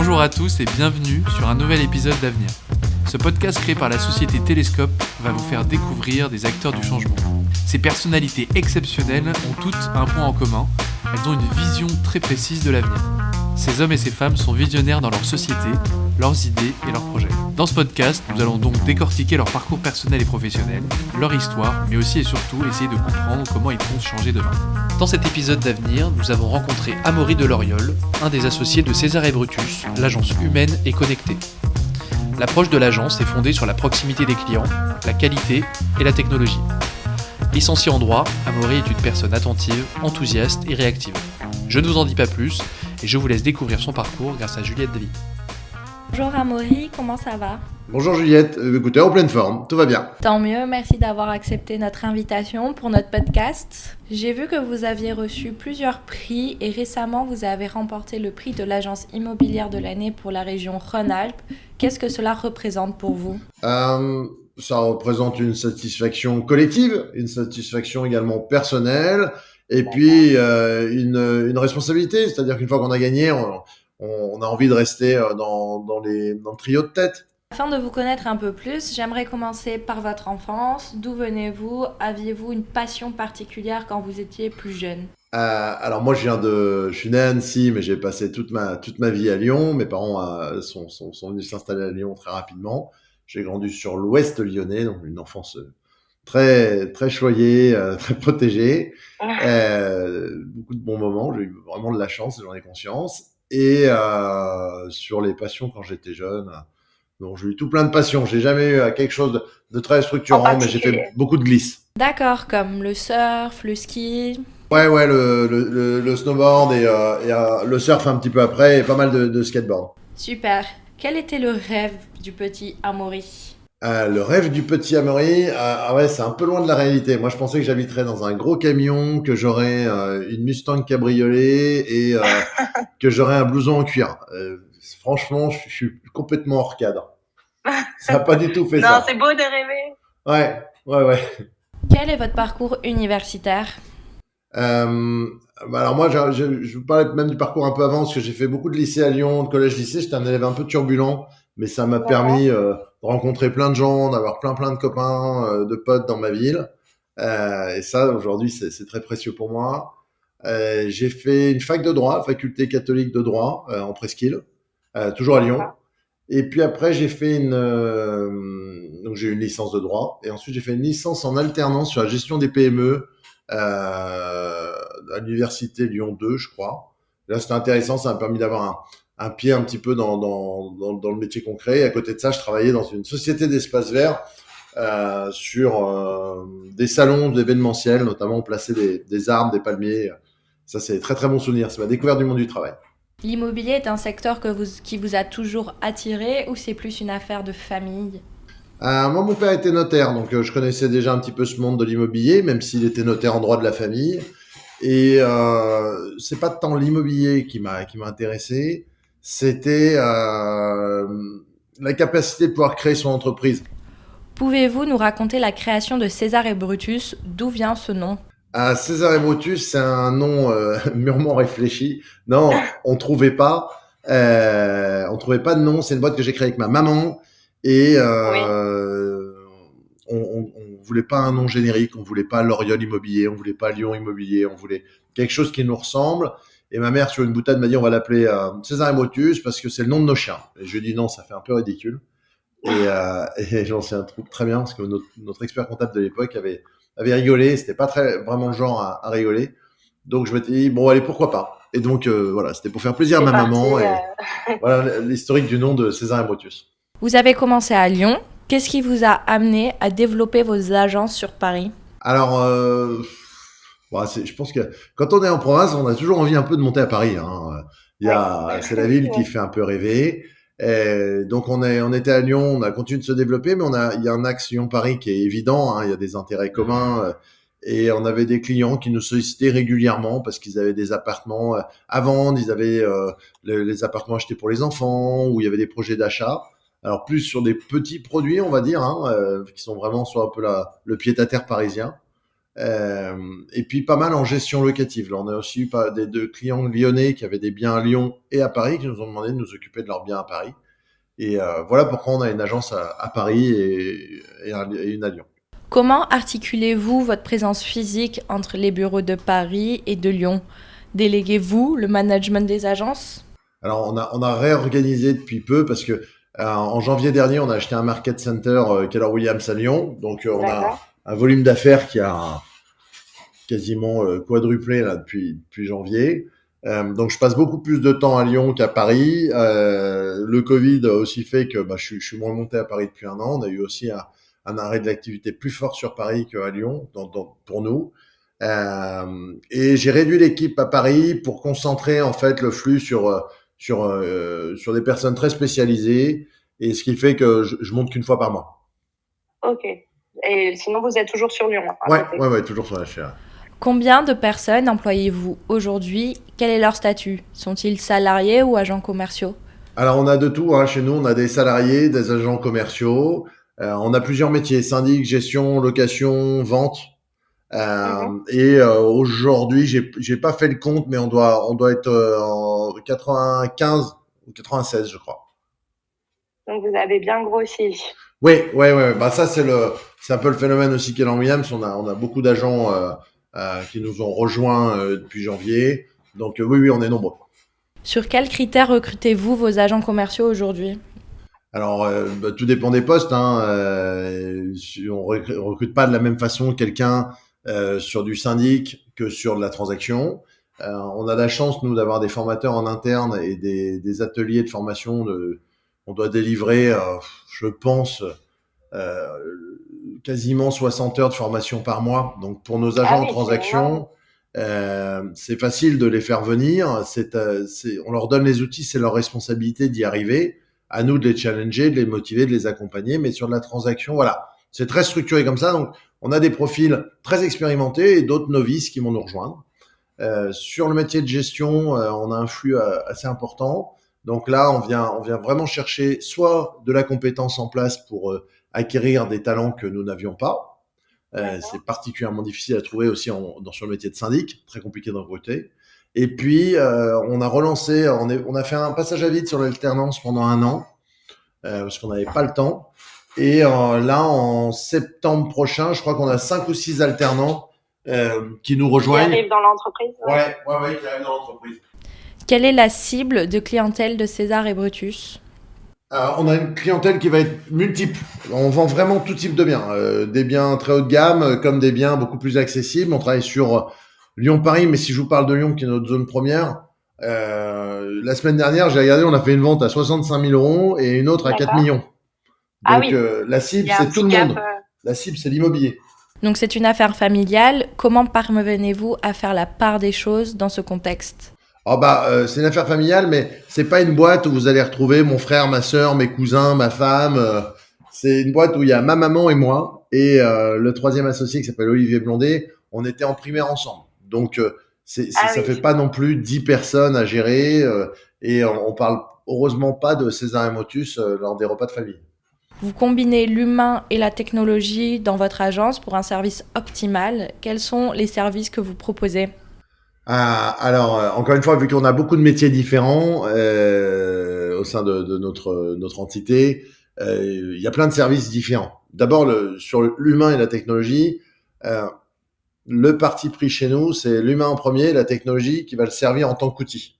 Bonjour à tous et bienvenue sur un nouvel épisode d'Avenir. Ce podcast créé par la société Télescope va vous faire découvrir des acteurs du changement. Ces personnalités exceptionnelles ont toutes un point en commun, elles ont une vision très précise de l'avenir. Ces hommes et ces femmes sont visionnaires dans leur société, leurs idées et leurs projets. Dans ce podcast, nous allons donc décortiquer leur parcours personnel et professionnel, leur histoire, mais aussi et surtout essayer de comprendre comment ils vont changer demain. Dans cet épisode d'Avenir, nous avons rencontré Amaury Deloriol, un des associés de César & Brutus, l'agence humaine et connectée. L'approche de l'agence est fondée sur la proximité des clients, la qualité et la technologie. Licencié en droit, Amaury est une personne attentive, enthousiaste et réactive. Je ne vous en dis pas plus et je vous laisse découvrir son parcours grâce à Juliette David. Bonjour Amaury, comment ça va? Bonjour Juliette, écoutez, en pleine forme, tout va bien. Tant mieux, merci d'avoir accepté notre invitation pour notre podcast. J'ai vu que vous aviez reçu plusieurs prix et récemment vous avez remporté le prix de l'agence immobilière de l'année pour la région Rhône-Alpes. Qu'est-ce que cela représente pour vous? Ça représente une satisfaction collective, une satisfaction également personnelle, et puis une responsabilité, c'est-à-dire qu'une fois qu'on a gagné, on a envie de rester dans le trio de tête. Afin de vous connaître un peu plus, j'aimerais commencer par votre enfance. D'où venez-vous? Aviez-vous une passion particulière quand vous étiez plus jeune? Alors moi je suis né à Annecy, mais j'ai passé toute ma vie à Lyon. Mes parents sont venus s'installer à Lyon très rapidement. J'ai grandi sur l'ouest lyonnais, donc une enfance très très choyée, très protégée. Beaucoup de bons moments, j'ai eu vraiment de la chance, j'en ai conscience. Et sur les passions quand j'étais jeune, donc j'ai eu tout plein de passions. J'ai jamais eu quelque chose de très structurant, mais j'ai fait beaucoup de glisse. D'accord, comme le surf, le ski. Ouais, le snowboard et le surf un petit peu après et pas mal de skateboard. Super. Quel était le rêve du petit Amaury? Le rêve du petit Amaury, ouais, c'est un peu loin de la réalité. Moi, je pensais que j'habiterais dans un gros camion, que j'aurais une Mustang cabriolet et que j'aurais un blouson en cuir. Franchement, je suis complètement hors cadre. Ça n'a pas du tout fait ça. Non, c'est beau de rêver. Ouais. Quel est votre parcours universitaire? Alors moi, je vous parlais même du parcours un peu avant, parce que j'ai fait beaucoup de lycée à Lyon, de collège-lycée. J'étais un élève un peu turbulent, mais ça m'a permis de rencontrer plein de gens, d'avoir plein de copains, de potes dans ma ville. Et ça, aujourd'hui, c'est très précieux pour moi. J'ai fait une fac de droit, faculté catholique de droit, en Presqu'île, toujours à Lyon. Et puis après, j'ai fait donc j'ai eu une licence de droit. Et ensuite, j'ai fait une licence en alternance sur la gestion des PME à l'université Lyon 2, je crois. Là, c'était intéressant, ça m'a permis d'avoir un pied un petit peu dans le métier concret. Et à côté de ça, je travaillais dans une société d'espaces verts sur des salons d'événementiel, notamment on plaçait des arbres, des palmiers. Ça, c'est très très bon souvenir. C'est ma découverte du monde du travail. L'immobilier est un secteur qui vous a toujours attiré ou c'est plus une affaire de famille? Moi, mon père était notaire, donc je connaissais déjà un petit peu ce monde de l'immobilier, même s'il était notaire en droit de la famille. Et c'est pas tant l'immobilier qui m'a intéressé, c'était la capacité de pouvoir créer son entreprise. Pouvez-vous nous raconter la création de César & Brutus? D'où vient ce nom? César & Brutus, c'est un nom mûrement réfléchi. Non, on trouvait pas de nom. C'est une boîte que j'ai créée avec ma maman et on voulait pas un nom générique, on voulait pas L'Oriol Immobilier, on voulait pas Lyon Immobilier, on voulait quelque chose qui nous ressemble. Et ma mère, sur une boutade, m'a dit on va l'appeler César & Brutus parce que c'est le nom de nos chiens. Et je lui ai dit non, ça fait un peu ridicule. Et j'en sais un truc très bien parce que notre expert comptable de l'époque avait rigolé. C'était pas vraiment le genre à rigoler. Donc je m'étais dit bon allez, pourquoi pas. Et donc voilà, c'était pour faire plaisir à ma maman. Et voilà l'historique du nom de César & Brutus. Vous avez commencé à Lyon. Qu'est-ce qui vous a amené à développer vos agences sur Paris? Alors, je pense que quand on est en province, on a toujours envie un peu de monter à Paris. C'est la ville qui fait un peu rêver. Et donc on était à Lyon, on a continué de se développer, mais il y a un axe Lyon-Paris qui est évident. Il y a des intérêts communs. Et on avait des clients qui nous sollicitaient régulièrement parce qu'ils avaient des appartements à vendre, ils avaient les appartements achetés pour les enfants, ou il y avait des projets d'achat. Alors plus sur des petits produits, on va dire, qui sont vraiment sur un peu le pied-à-terre parisien. Et puis pas mal en gestion locative. Là, on a aussi eu deux clients lyonnais qui avaient des biens à Lyon et à Paris, qui nous ont demandé de nous occuper de leurs biens à Paris. Et voilà pourquoi on a une agence à Paris et une à Lyon. Comment articulez-vous votre présence physique entre les bureaux de Paris et de Lyon? Déléguez-vous le management des agences? Alors on a réorganisé depuis peu parce que en janvier dernier, on a acheté un market center Keller Williams à Lyon. Donc on a un volume d'affaires qui a quasiment quadruplé là depuis janvier. Donc je passe beaucoup plus de temps à Lyon qu'à Paris. Le Covid a aussi fait que je suis moins monté à Paris depuis un an. On a eu aussi un arrêt de l'activité plus fort sur Paris qu'à Lyon pour nous. Et j'ai réduit l'équipe à Paris pour concentrer en fait le flux sur des personnes très spécialisées, et ce qui fait que je monte qu'une fois par mois. Ok. Et sinon, vous êtes toujours sur Lyon? Ouais, toujours sur la chaire. Combien de personnes employez-vous aujourd'hui? Quel est leur statut? Sont-ils salariés ou agents commerciaux? Alors, on a de tout. Chez nous, on a des salariés, des agents commerciaux. On a plusieurs métiers: syndic, gestion, location, vente. Et aujourd'hui, j'ai pas fait le compte, mais on doit être en 95 ou 96, je crois. Donc vous avez bien grossi. Oui. Ça c'est un peu le phénomène aussi Keller Williams. On a beaucoup d'agents qui nous ont rejoints depuis janvier. Donc oui, on est nombreux. Sur quels critères recrutez-vous vos agents commerciaux aujourd'hui? Alors tout dépend des postes. On recrute pas de la même façon quelqu'un sur du syndic que sur de la transaction. On a la chance, nous, d'avoir des formateurs en interne et des ateliers de formation. On doit délivrer, je pense, quasiment 60 heures de formation par mois. Donc, pour nos agents en transaction, c'est facile de les faire venir. On leur donne les outils, c'est leur responsabilité d'y arriver. À nous de les challenger, de les motiver, de les accompagner. Mais sur de la transaction, voilà, c'est très structuré comme ça. Donc, on a des profils très expérimentés et d'autres novices qui vont nous rejoindre. Sur le métier de gestion, on a un flux assez important. Donc là, on vient vraiment chercher soit de la compétence en place pour acquérir des talents que nous n'avions pas. C'est particulièrement difficile à trouver aussi sur le métier de syndic, très compliqué de recruter. Et puis, on a relancé, on a fait un passage à vide sur l'alternance pendant un an, parce qu'on n'avait pas le temps. Et là, en septembre prochain, je crois qu'on a 5 ou 6 alternants qui nous rejoignent. Qui arrivent dans l'entreprise. Ouais, qui arrivent dans l'entreprise. Quelle est la cible de clientèle de César et Brutus? On a une clientèle qui va être multiple. On vend vraiment tout type de biens. Des biens très haut de gamme, comme des biens beaucoup plus accessibles. On travaille sur Lyon-Paris, mais si je vous parle de Lyon, qui est notre zone première, la semaine dernière, j'ai regardé, on a fait une vente à 65 000 euros et une autre à 4 millions. Donc, la cible, c'est tout le monde. La cible, c'est l'immobilier. Donc, c'est une affaire familiale. Comment parvenez-vous à faire la part des choses dans ce contexte? C'est une affaire familiale, mais c'est pas une boîte où vous allez retrouver mon frère, ma sœur, mes cousins, ma femme. C'est une boîte où il y a ma maman et moi et le troisième associé qui s'appelle Olivier Blondet. On était en primaire ensemble. Donc, ça fait pas non plus 10 personnes à gérer et on parle heureusement pas de César et Motus lors des repas de famille. Vous combinez l'humain et la technologie dans votre agence pour un service optimal. Quels sont les services que vous proposez? Alors, encore une fois, vu qu'on a beaucoup de métiers différents au sein de notre entité, il y a plein de services différents. D'abord, sur l'humain et la technologie, le parti pris chez nous, c'est l'humain en premier, la technologie qui va le servir en tant qu'outil.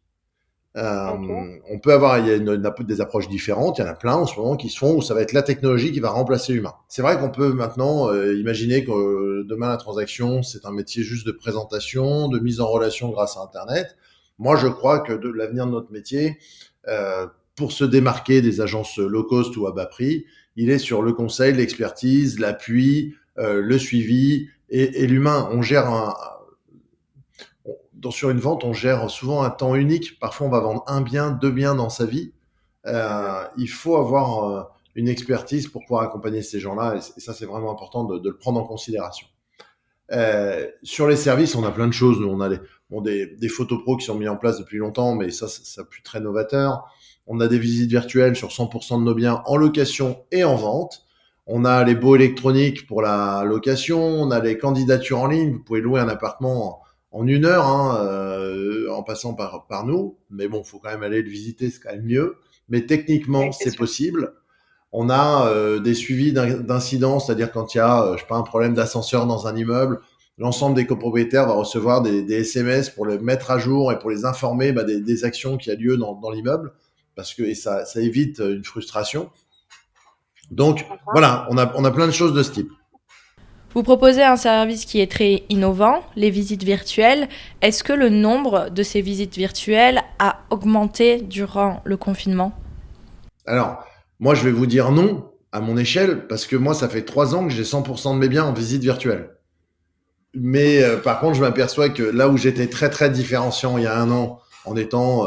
On peut avoir, il y a des approches différentes, il y en a plein en ce moment qui se font où ça va être la technologie qui va remplacer l'humain. C'est vrai qu'on peut maintenant imaginer que demain la transaction, c'est un métier juste de présentation, de mise en relation grâce à Internet. Moi, je crois que l'avenir de notre métier, pour se démarquer des agences low cost ou à bas prix, il est sur le conseil, l'expertise, l'appui, le suivi et l'humain. On gère sur une vente, on gère souvent un temps unique. Parfois, on va vendre un bien, 2 biens dans sa vie. Il faut avoir une expertise pour pouvoir accompagner ces gens-là. Et ça, c'est vraiment important de le prendre en considération. Sur les services, on a plein de choses. Nous, on a des photos pro qui sont mis en place depuis longtemps, mais ça plus très novateur. On a des visites virtuelles sur 100% de nos biens en location et en vente. On a les baux électroniques pour la location. On a les candidatures en ligne. Vous pouvez louer un appartement en 1 heure, en passant par nous. Mais bon, faut quand même aller le visiter, c'est quand même mieux. Mais techniquement, Oui, c'est c'est sûr. possible. On a des suivis d'incidents, c'est-à-dire quand il y a, je sais pas, un problème d'ascenseur dans un immeuble, l'ensemble des copropriétaires va recevoir des SMS pour les mettre à jour et pour les informer des actions qui a lieu dans l'immeuble, parce que et ça évite une frustration. Donc D'accord. voilà, on a plein de choses de ce type. Vous proposez un service qui est très innovant, les visites virtuelles. Est-ce que le nombre de ces visites virtuelles a augmenté durant le confinement ? Alors, moi, je vais vous dire non à mon échelle, parce que moi, ça fait 3 ans que j'ai 100% de mes biens en visite virtuelle. Mais par contre, je m'aperçois que là où j'étais très très différenciant il y a 1 an, en étant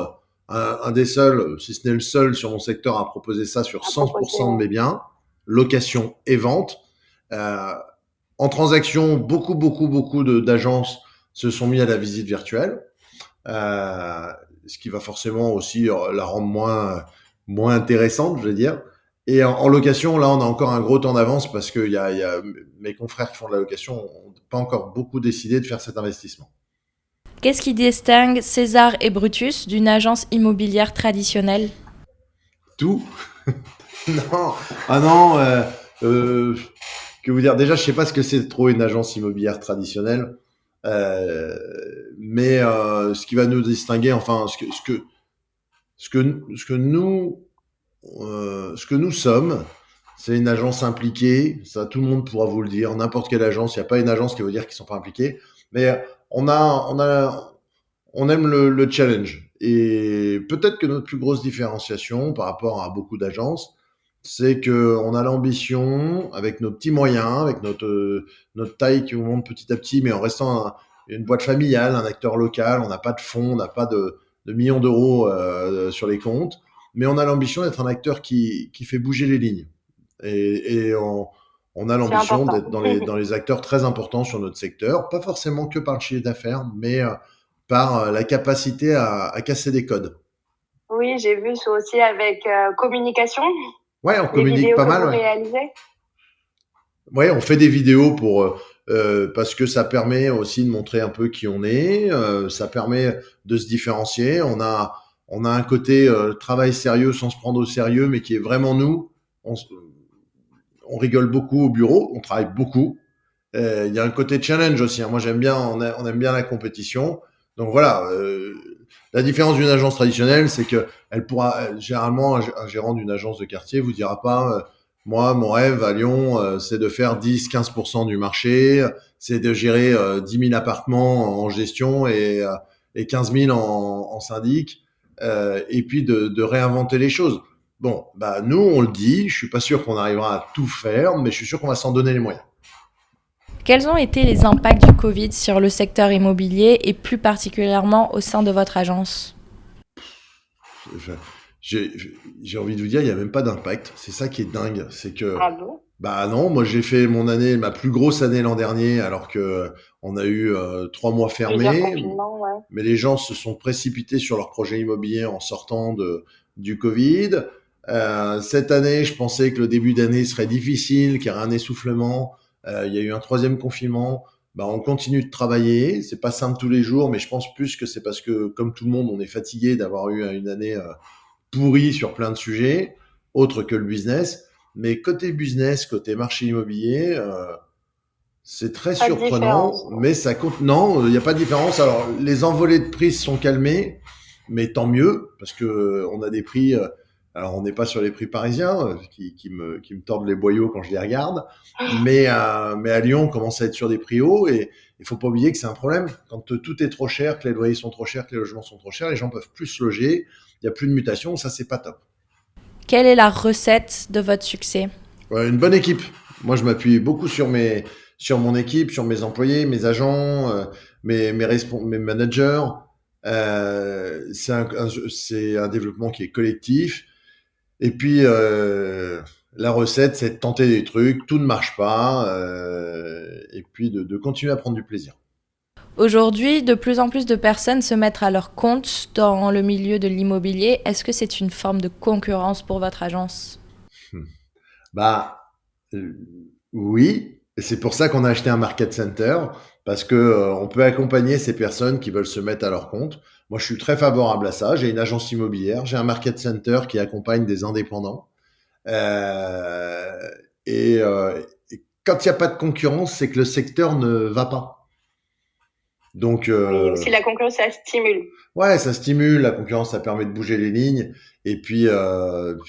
un des seuls, si ce n'est le seul sur mon secteur à proposer ça sur À proposer, 100% de mes biens, location et vente, euh, en transaction, beaucoup d'agences se sont mis à la visite virtuelle, ce qui va forcément aussi la rendre moins intéressante, je veux dire. Et en location, là, on a encore un gros temps d'avance parce que mes confrères qui font de la location n'ont pas encore beaucoup décidé de faire cet investissement. Qu'est-ce qui distingue César et Brutus d'une agence immobilière traditionnelle ? Tout. Non, ah non, que vous dire, déjà, je sais pas ce que c'est de trouver une agence immobilière traditionnelle, mais ce qui va nous distinguer, enfin, ce que nous sommes, c'est une agence impliquée. Ça, tout le monde pourra vous le dire. N'importe quelle agence, il n'y a pas une agence qui va dire qu'ils sont pas impliqués. Mais on aime le challenge. Et peut-être que notre plus grosse différenciation par rapport à beaucoup d'agences, c'est que on a l'ambition, avec nos petits moyens, avec notre taille qui augmente petit à petit, mais en restant une boîte familiale, un acteur local. On n'a pas de fonds, on n'a pas de millions d'euros sur les comptes, mais on a l'ambition d'être un acteur qui fait bouger les lignes. Et on a c'est l'ambition important. d'être dans les acteurs très importants sur notre secteur, pas forcément que par le chiffre d'affaires, mais par la capacité à casser des codes. Oui, j'ai vu ça aussi avec communication, Ouais, on les communique vidéos pas que mal. vous Ouais. réalisez. Ouais, on fait des vidéos parce que ça permet aussi de montrer un peu qui on est. Ça permet de se différencier. On a un côté travail sérieux sans se prendre au sérieux, mais qui est vraiment nous. On rigole beaucoup au bureau, on travaille beaucoup. Il y a un côté challenge aussi. Moi, j'aime bien, on aime bien la compétition. Donc voilà. La différence d'une agence traditionnelle, c'est que généralement, un gérant d'une agence de quartier vous dira pas, moi, mon rêve à Lyon, c'est de faire 10-15% du marché, c'est de gérer 10 000 appartements en gestion et 15 000 en syndic, et puis de réinventer les choses. Bon, bah nous, on le dit. Je suis pas sûr qu'on arrivera à tout faire, mais je suis sûr qu'on va s'en donner les moyens. Quels ont été les impacts du Covid sur le secteur immobilier et plus particulièrement au sein de votre agence ? Enfin, j'ai envie de vous dire, il n'y a même pas d'impact. C'est ça qui est dingue. C'est que, Ah bon? bah non, moi j'ai fait ma plus grosse année l'an dernier, alors que on a eu 3 mois Plusieurs fermés. confinements, ouais. Mais les gens se sont précipités sur leur projet immobilier en sortant du Covid. Cette année, je pensais que le début d'année serait difficile, qu'il y aurait un essoufflement. Il y a eu un troisième confinement. Bah, on continue de travailler. C'est pas simple tous les jours, mais je pense plus que c'est parce que, comme tout le monde, on est fatigué d'avoir eu une année pourrie sur plein de sujets, autres que le business. Mais côté business, côté marché immobilier, c'est très Pas de surprenant, différence. mais ça compte. Non, il n'y a pas de différence. Alors, les envolées de prix se sont calmées, mais tant mieux, parce que on a des prix. Alors, on n'est pas sur les prix parisiens qui me tordent les boyaux quand je les regarde, mais à Lyon, on commence à être sur des prix hauts et il faut pas oublier que c'est un problème. Quand tout est trop cher, que les loyers sont trop chers, que les logements sont trop chers, les gens peuvent plus se loger, il y a plus de mutation, ça c'est pas top. Quelle est la recette de votre succès ? Une bonne équipe. Moi, je m'appuie beaucoup sur mon équipe, sur mes employés, mes agents, mes managers. C'est un développement qui est collectif. Et puis, la recette, c'est de tenter des trucs. Tout ne marche pas. Et puis, de continuer à prendre du plaisir. Aujourd'hui, de plus en plus de personnes se mettent à leur compte dans le milieu de l'immobilier. Est-ce que c'est une forme de concurrence pour votre agence ? Bah, Oui, et c'est pour ça qu'on a acheté un market center, parce que on peut accompagner ces personnes qui veulent se mettre à leur compte. Moi, je suis très favorable à ça. J'ai une agence immobilière, j'ai un market center qui accompagne des indépendants. Euh, et quand il n'y a pas de concurrence, c'est que le secteur ne va pas. Donc, Oui, aussi la concurrence, ça stimule. ouais, ça stimule, la concurrence, ça permet de bouger les lignes. Et puis,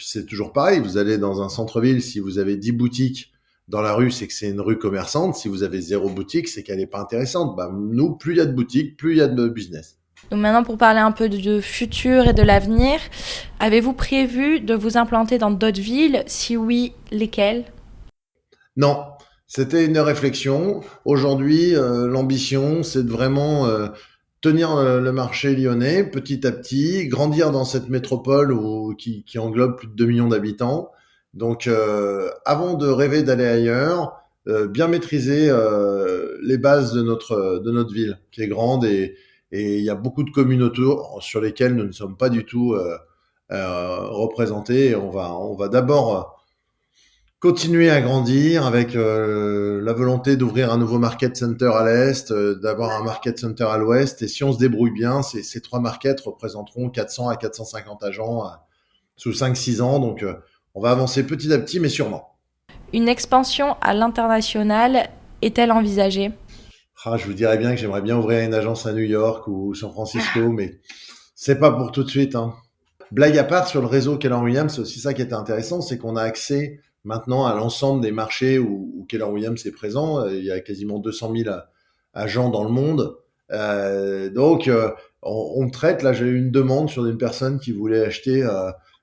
c'est toujours pareil, vous allez dans un centre-ville, si vous avez 10 boutiques dans la rue, c'est que c'est une rue commerçante. Si vous avez 0 boutique, c'est qu'elle n'est pas intéressante. Bah, nous, plus il y a de boutiques, plus il y a de business. Donc maintenant, pour parler un peu de futur et de l'avenir, avez-vous prévu de vous implanter dans d'autres villes? Si oui, lesquelles? Non, c'était une réflexion. Aujourd'hui, l'ambition, c'est de vraiment tenir le marché lyonnais petit à petit, grandir dans cette métropole qui englobe plus de 2 millions d'habitants. Donc, avant de rêver d'aller ailleurs, bien maîtriser les bases de notre ville, qui est grande et il y a beaucoup de communes autour sur lesquelles nous ne sommes pas du tout représentés. Et on va d'abord continuer à grandir avec la volonté d'ouvrir un nouveau market center à l'est, d'avoir un market center à l'ouest. Et si on se débrouille bien, ces 3 markets représenteront 400 à 450 agents sous 5-6 ans. Donc, on va avancer petit à petit, mais sûrement. Une expansion à l'international est-elle envisagée? Ah, je vous dirais bien que j'aimerais bien ouvrir une agence à New York ou San Francisco, mais c'est pas pour tout de suite, hein. Blague à part, sur le réseau Keller Williams, c'est aussi ça qui était intéressant, c'est qu'on a accès maintenant à l'ensemble des marchés où Keller Williams est présent. Il y a quasiment 200 000 agents dans le monde. Donc, on traite, là j'ai eu une demande sur une personne qui voulait acheter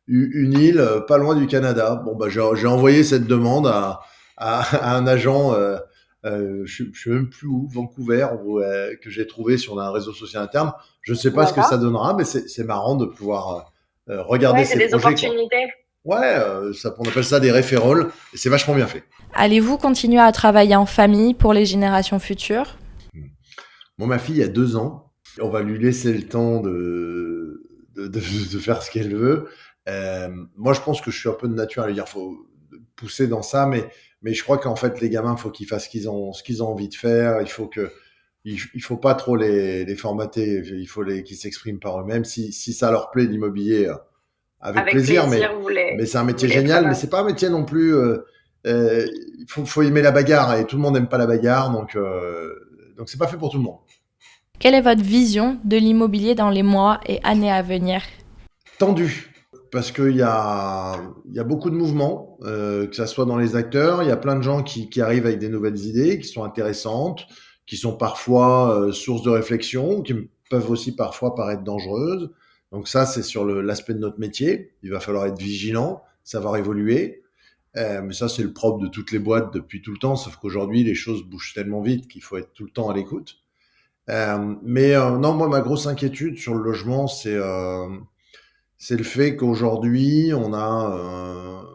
une île pas loin du Canada. Bon, bah, j'ai envoyé cette demande à un agent, je sais même plus où, Vancouver, que j'ai trouvé sur un réseau social interne. Je ne sais pas ce que ça donnera, mais c'est marrant de pouvoir regarder ces c'est des projets, quoi. opportunités. Ouais, on appelle ça des référoles, et c'est vachement bien fait. Allez-vous continuer à travailler en famille pour les générations futures? Moi, ma fille a 2 ans. On va lui laisser le temps de faire ce qu'elle veut. Moi, je pense que je suis un peu de nature à lui dire, faut pousser dans ça, mais je crois qu'en fait, les gamins, faut qu'ils fassent ce qu'ils ont envie de faire. Il faut pas trop les formater. Il faut qu'ils s'expriment par eux-mêmes. Si ça leur plaît, l'immobilier, avec plaisir, mais c'est un métier génial, mais c'est pas un métier non plus. Il faut aimer la bagarre et tout le monde n'aime pas la bagarre, donc c'est pas fait pour tout le monde. Quelle est votre vision de l'immobilier dans les mois et années à venir? Tendu, parce il y a beaucoup de mouvements, que ça soit dans les acteurs, il y a plein de gens qui arrivent avec des nouvelles idées, qui sont intéressantes, qui sont parfois source de réflexion, qui peuvent aussi parfois paraître dangereuses. Donc ça, c'est sur l'aspect de notre métier. Il va falloir être vigilant, savoir évoluer. Mais ça, c'est le propre de toutes les boîtes depuis tout le temps, sauf qu'aujourd'hui, les choses bougent tellement vite qu'il faut être tout le temps à l'écoute. Non, moi, ma grosse inquiétude sur le logement, c'est le fait qu'aujourd'hui, on a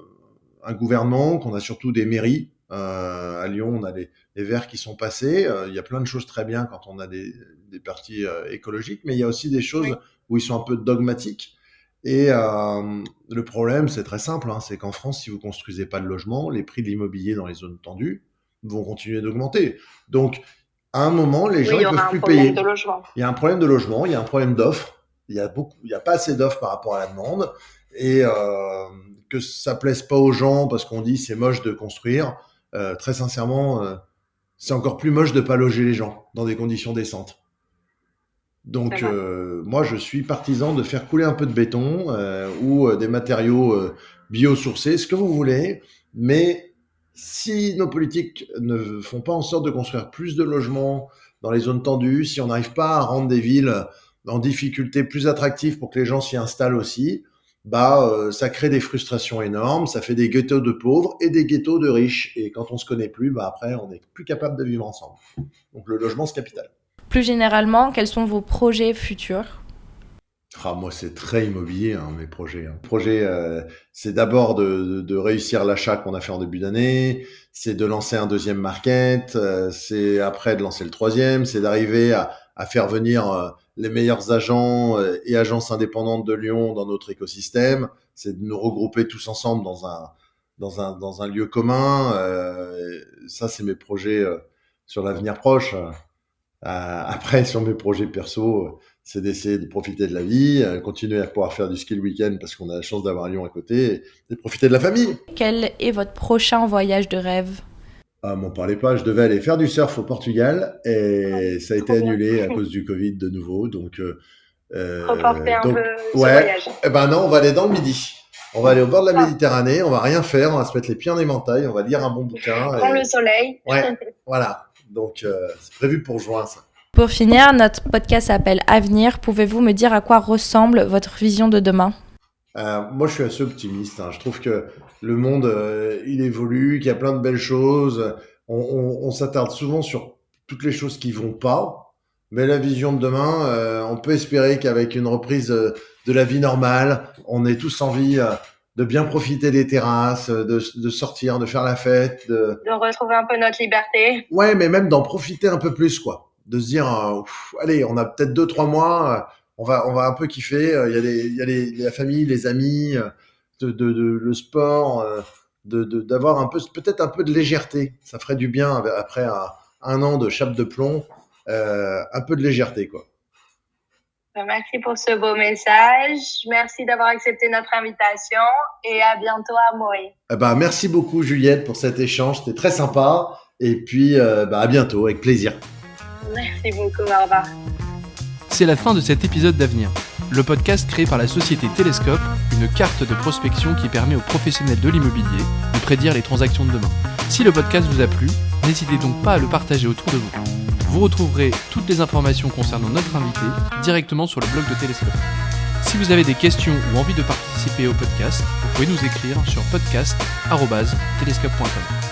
un gouvernement, qu'on a surtout des mairies. À Lyon, on a les Verts qui sont passés. Il y a plein de choses très bien quand on a des partis écologiques, mais il y a aussi des choses où ils sont un peu dogmatiques. Et le problème, c'est très simple, hein, c'est qu'en France, si vous construisez pas de logement, les prix de l'immobilier dans les zones tendues vont continuer d'augmenter. Donc, à un moment, les gens ne peuvent plus payer. Il y a un problème de logement, il y a un problème d'offre. Il y a pas assez d'offres par rapport à la demande. Et que ça plaise pas aux gens parce qu'on dit c'est moche de construire. Très sincèrement, c'est encore plus moche de pas loger les gens dans des conditions décentes. Donc, moi, je suis partisan de faire couler un peu de béton ou des matériaux biosourcés, ce que vous voulez. Mais si nos politiques ne font pas en sorte de construire plus de logements dans les zones tendues, si on n'arrive pas à rendre des villes en difficulté plus attractives pour que les gens s'y installent aussi, ça crée des frustrations énormes, ça fait des ghettos de pauvres et des ghettos de riches. Et quand on se connaît plus, après, on n'est plus capable de vivre ensemble. Donc, le logement, c'est capital. Plus généralement, quels sont vos projets futurs? Moi, c'est très immobilier, hein, mes projets. Projet, c'est d'abord de réussir l'achat qu'on a fait en début d'année, c'est de lancer un deuxième market, c'est après de lancer le troisième, c'est d'arriver à faire venir les meilleurs agents et agences indépendantes de Lyon dans notre écosystème, c'est de nous regrouper tous ensemble dans un lieu commun. Ça, c'est mes projets sur l'avenir proche. Après, sur mes projets perso, c'est d'essayer de profiter de la vie, continuer à pouvoir faire du ski le week-end parce qu'on a la chance d'avoir Lyon à côté, et profiter de la famille. Quel est votre prochain voyage de rêve? Ah, m'en parlez pas, je devais aller faire du surf au Portugal et ça a été annulé à cause du Covid de nouveau. Donc, Reporter un peu ce ouais. voyage. Eh ben non, on va aller dans le Midi. On va aller au bord de la Méditerranée, on va rien faire, on va se mettre les pieds en éventail, on va lire un bon bouquin. Prendre le soleil. Ouais, voilà. Donc, c'est prévu pour juin, ça. Pour finir, notre podcast s'appelle Avenir. Pouvez-vous me dire à quoi ressemble votre vision de demain? Moi, je suis assez optimiste. Je trouve que le monde, il évolue, qu'il y a plein de belles choses. On s'attarde souvent sur toutes les choses qui vont pas. Mais la vision de demain, on peut espérer qu'avec une reprise de la vie normale, on ait tous envie de bien profiter des terrasses, de sortir, de faire la fête. De retrouver un peu notre liberté. Ouais, mais même d'en profiter un peu plus, quoi. De se dire, allez, on a peut-être 2-3 mois, on va un peu kiffer. Il y a la famille, les amis, le sport, d'avoir un peu, peut-être un peu de légèreté. Ça ferait du bien après un an de chape de plomb, un peu de légèreté, quoi. Merci pour ce beau message. Merci d'avoir accepté notre invitation et à bientôt à Moé. Merci beaucoup, Juliette, pour cet échange. C'était très sympa. Et puis, à bientôt, avec plaisir. Merci beaucoup, au revoir. C'est la fin de cet épisode d'Avenir, le podcast créé par la société Télescope, une carte de prospection qui permet aux professionnels de l'immobilier de prédire les transactions de demain. Si le podcast vous a plu, n'hésitez donc pas à le partager autour de vous. Vous retrouverez toutes les informations concernant notre invité directement sur le blog de Télescope. Si vous avez des questions ou envie de participer au podcast, vous pouvez nous écrire sur podcast@telescope.com.